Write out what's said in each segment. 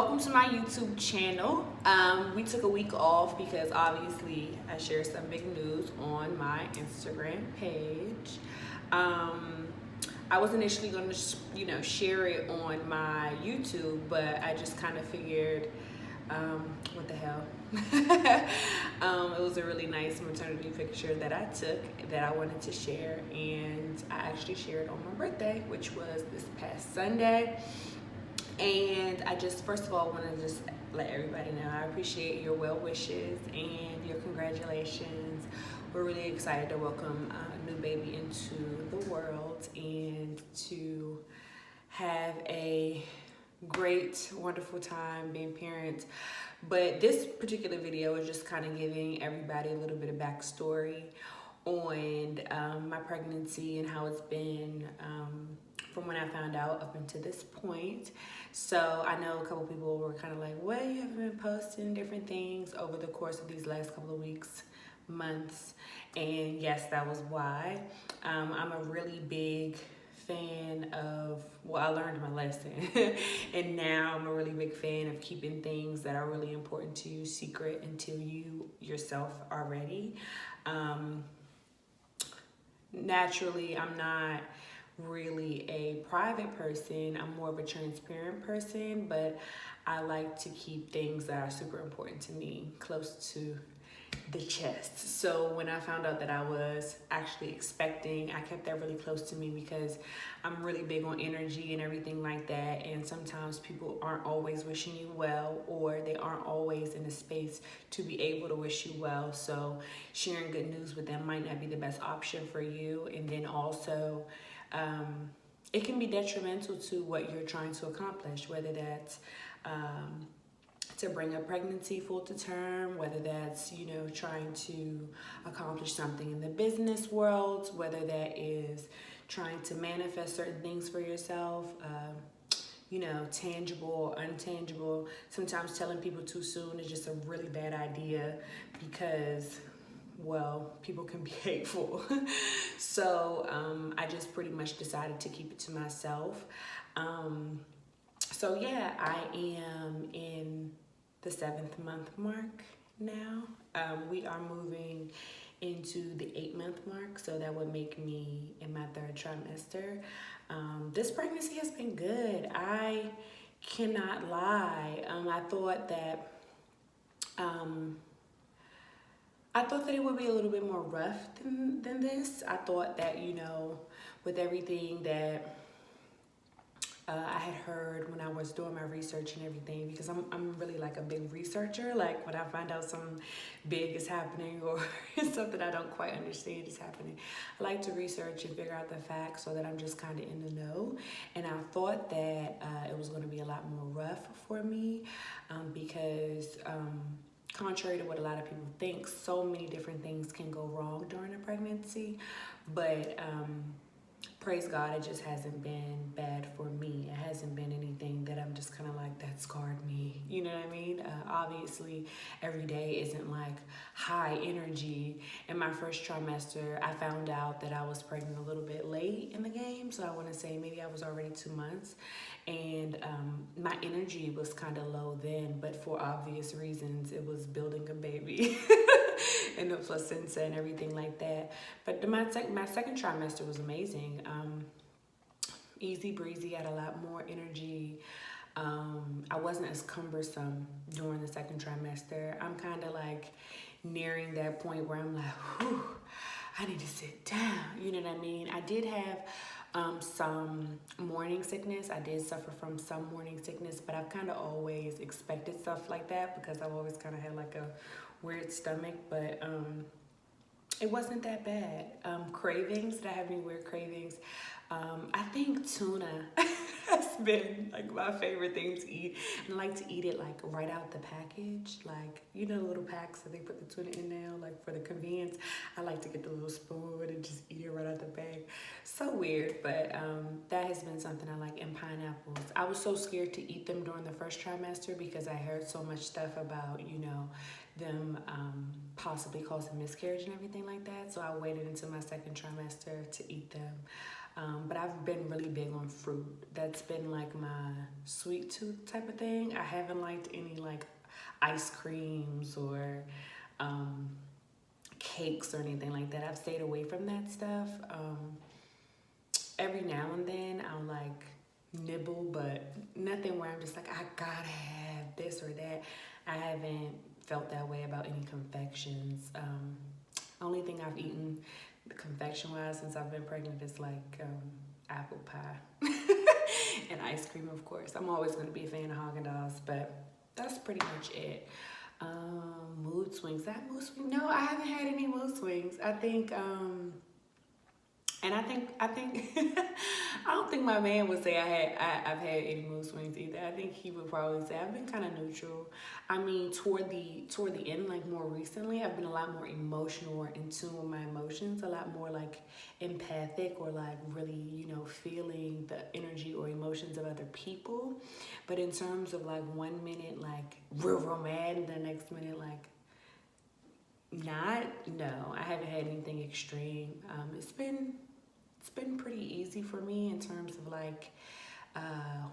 welcome to my YouTube channel. We took a week off because obviously I shared some big news on my Instagram page. I was initially going to, share it on my YouTube, but I just kind of figured, what the hell? It was a really nice maternity picture that I took that I wanted to share, and I actually shared on my birthday, which was this past Sunday. And I just, first of all, want to just let everybody know I appreciate your well wishes and your congratulations. We're really excited to welcome a new baby into the world and to have a great, wonderful time being parents. But this particular video is just kind of giving everybody a little bit of backstory on my pregnancy and how it's been from when I found out up until this point. So I know a couple people were kind of like, well, you haven't been posting different things over the course of these last couple of weeks, months. And yes, that was why. I'm a really big fan of, well, I learned my lesson and now I'm a really big fan of keeping things that are really important to you secret until you yourself are ready. Naturally, I'm not really a private person. I'm more of a transparent person, but I like to keep things that are super important to me close to the chest. So when I found out that I was actually expecting, I kept that really close to me because I'm really big on energy and everything like that. And sometimes people aren't always wishing you well, or they aren't always in a space to be able to wish you well. So sharing good news with them might not be the best option for you. And then also, it can be detrimental to what you're trying to accomplish, whether that's to bring a pregnancy full to term, whether that's, trying to accomplish something in the business world, whether that is trying to manifest certain things for yourself, tangible, untangible. Sometimes telling people too soon is just a really bad idea because, well, people can be hateful. So I just pretty much decided to keep it to myself. So yeah, I am in the 7th month mark now. We are moving into the 8-month mark, so that would make me in my 3rd trimester. This pregnancy has been good. I cannot lie. I thought that it would be a little bit more rough than this. I thought that, with everything that I had heard when I was doing my research and everything, because I'm really like a big researcher. Like when I find out something big is happening or something I don't quite understand is happening, I like to research and figure out the facts so that I'm just kind of in the know. And I thought that it was going to be a lot more rough for me because contrary to what a lot of people think, so many different things can go wrong during a pregnancy. But praise God, it just hasn't been bad for me. It hasn't been anything that I'm just kind of like, that scarred me. You know what I mean? Obviously, every day isn't like high energy. In my 1st trimester, I found out that I was pregnant a little bit late in the game. So I want to say maybe I was already 2 months. And my energy was kind of low then, but for obvious reasons, it was building a baby. And the placenta and everything like that. But my 2nd trimester was amazing. Easy breezy, had a lot more energy. I wasn't as cumbersome during the 2nd trimester. I'm kind of like nearing that point where I'm like, whew, I need to sit down. You know what I mean? I did have some morning sickness. I did suffer from some morning sickness, but I've kind of always expected stuff like that because I've always kind of had like a weird stomach, but it wasn't that bad. Cravings, did I have any weird cravings? I think tuna has been like my favorite thing to eat. And I like to eat it like right out the package. Like, the little packs that they put the tuna in now, like for the convenience. I like to get the little spoon and just eat it right out the bag. So weird, but that has been something I like. And pineapples. I was so scared to eat them during the 1st trimester because I heard so much stuff about, them possibly causing miscarriage and everything like that. So I waited until my 2nd trimester to eat them. But I've been really big on fruit. That's been like my sweet tooth type of thing. I haven't liked any like ice creams or um, cakes or anything like that. I've stayed away from that stuff. Every now and then I'll like nibble, but nothing where I'm just like, I gotta have this or that. I haven't felt that way about any confections. Only thing I've eaten confection wise since I've been pregnant is like apple pie and ice cream, of course. I'm always going to be a fan of Haagen-Dazs, but that's pretty much it. Mood swings. That mood swing? No, I haven't had any mood swings. I think and I think I don't think my man would say I've had any mood swings either. I think he would probably say I've been kind of neutral. I mean, toward the end, like more recently, I've been a lot more emotional or in tune with my emotions, a lot more like empathic or like really, feeling the energy or emotions of other people. But in terms of like 1 minute like real romantic, the next minute like not, no, I haven't had anything extreme. It's been pretty easy for me in terms of like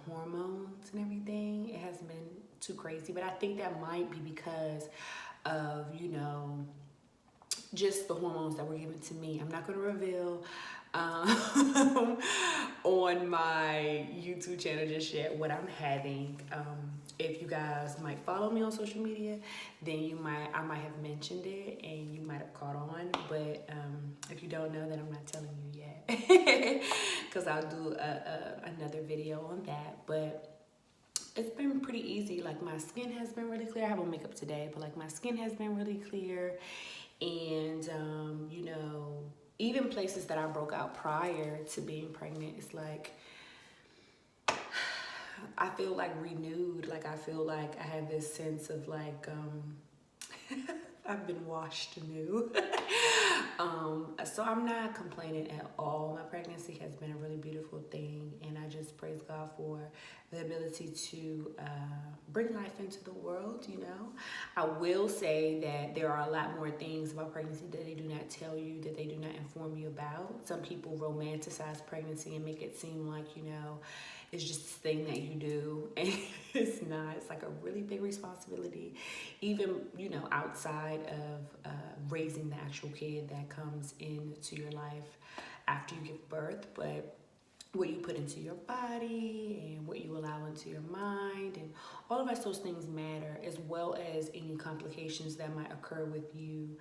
hormones and everything. It hasn't been too crazy, but I think that might be because of, just the hormones that were given to me. I'm not going to reveal on my YouTube channel just yet what I'm having. If you guys might follow me on social media, then I might have mentioned it and you might have caught on. But if you don't know, then I'm not telling you yet, because I'll do another video on that. But it's been pretty easy. Like my skin has been really clear. I have on makeup today, but like my skin has been really clear. And, even places that I broke out prior to being pregnant, it's like, I feel like renewed. Like I feel like I have this sense of like, I've been washed anew. So I'm not complaining at all. My pregnancy has been a really beautiful thing, and I just praise God for the ability to bring life into the world. I will say that there are a lot more things about pregnancy that they do not tell you, that they do not inform you about. Some people romanticize pregnancy and make it seem like, it's just this thing that you do, and it's not. It's like a really big responsibility, even, outside of raising the actual kid that comes into your life after you give birth. But what you put into your body and what you allow into your mind and all of those things matter, as well as any complications that might occur with you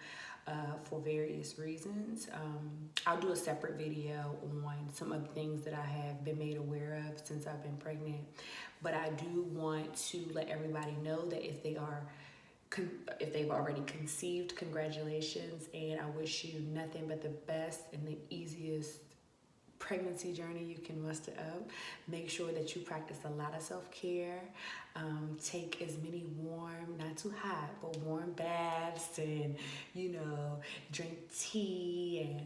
for various reasons. I'll do a separate video on some of the things that I have been made aware of since I've been pregnant. But I do want to let everybody know that if they've already conceived, congratulations, and I wish you nothing but the best and the easiest pregnancy journey you can muster up. Make sure that you practice a lot of self-care. Take as many warm, not too hot, but warm baths, and drink tea,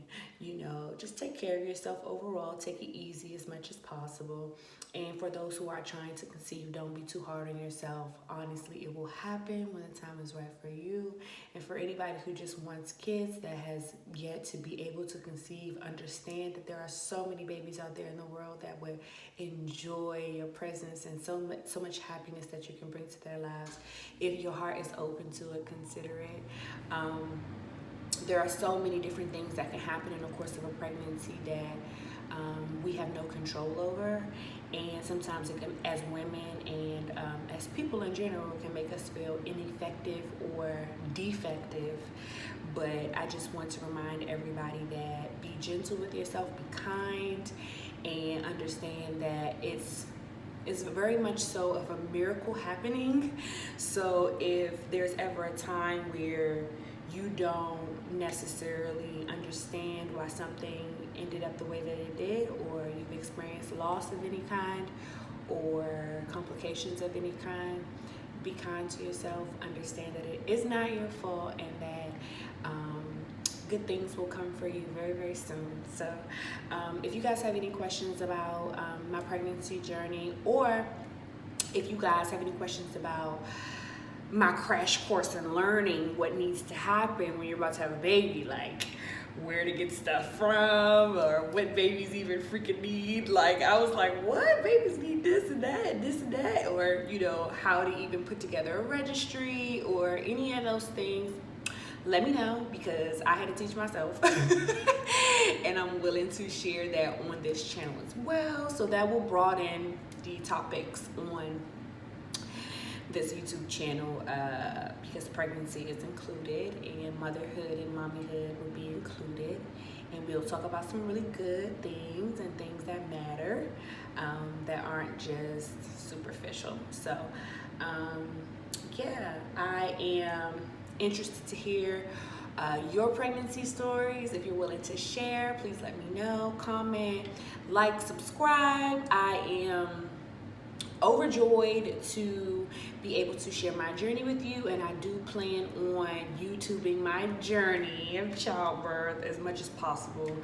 and just take care of yourself overall. Take it easy as much as possible. And for those who are trying to conceive, don't be too hard on yourself. Honestly, it will happen when the time is right for you. And for anybody who just wants kids that has yet to be able to conceive, understand that there are so many babies out there in the world that would enjoy your presence and so much happiness that you can bring to their lives. If your heart is open to it, consider it. There are so many different things that can happen in the course of a pregnancy that we have no control over, and sometimes it can, as women and as people in general, can make us feel ineffective or defective. But I just want to remind everybody that be gentle with yourself, be kind, and understand that it's very much so of a miracle happening. So if there's ever a time where you don't necessarily understand why something ended up the way that it did, or you've experienced loss of any kind or complications of any kind, be kind to yourself. Understand that it is not your fault, and that good things will come for you very, very soon. So if you guys have any questions about my pregnancy journey, or if you guys have any questions about my crash course in learning what needs to happen when you're about to have a baby, like where to get stuff from or what babies even freaking need. Like, I was like, what? Babies need this and that, or, you know, how to even put together a registry or any of those things. Let me know, because I had to teach myself. And I'm willing to share that on this channel as well. So that will broaden the topics on this YouTube channel, because pregnancy is included and motherhood and mommyhood will be included, and we'll talk about some really good things and things that matter, that aren't just superficial. So yeah, I am interested to hear your pregnancy stories. If you're willing to share, please let me know. Comment, like, subscribe. I am overjoyed to be able to share my journey with you, and I do plan on YouTubing my journey of childbirth as much as possible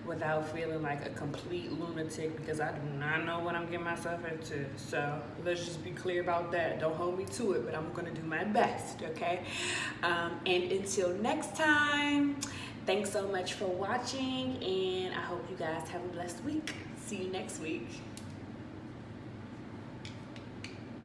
without feeling like a complete lunatic, because I do not know what I'm getting myself into. So let's just be clear about that. Don't hold me to it, but I'm gonna do my best, okay? And until next time, thanks so much for watching, and I hope you guys have a blessed week. See you next week.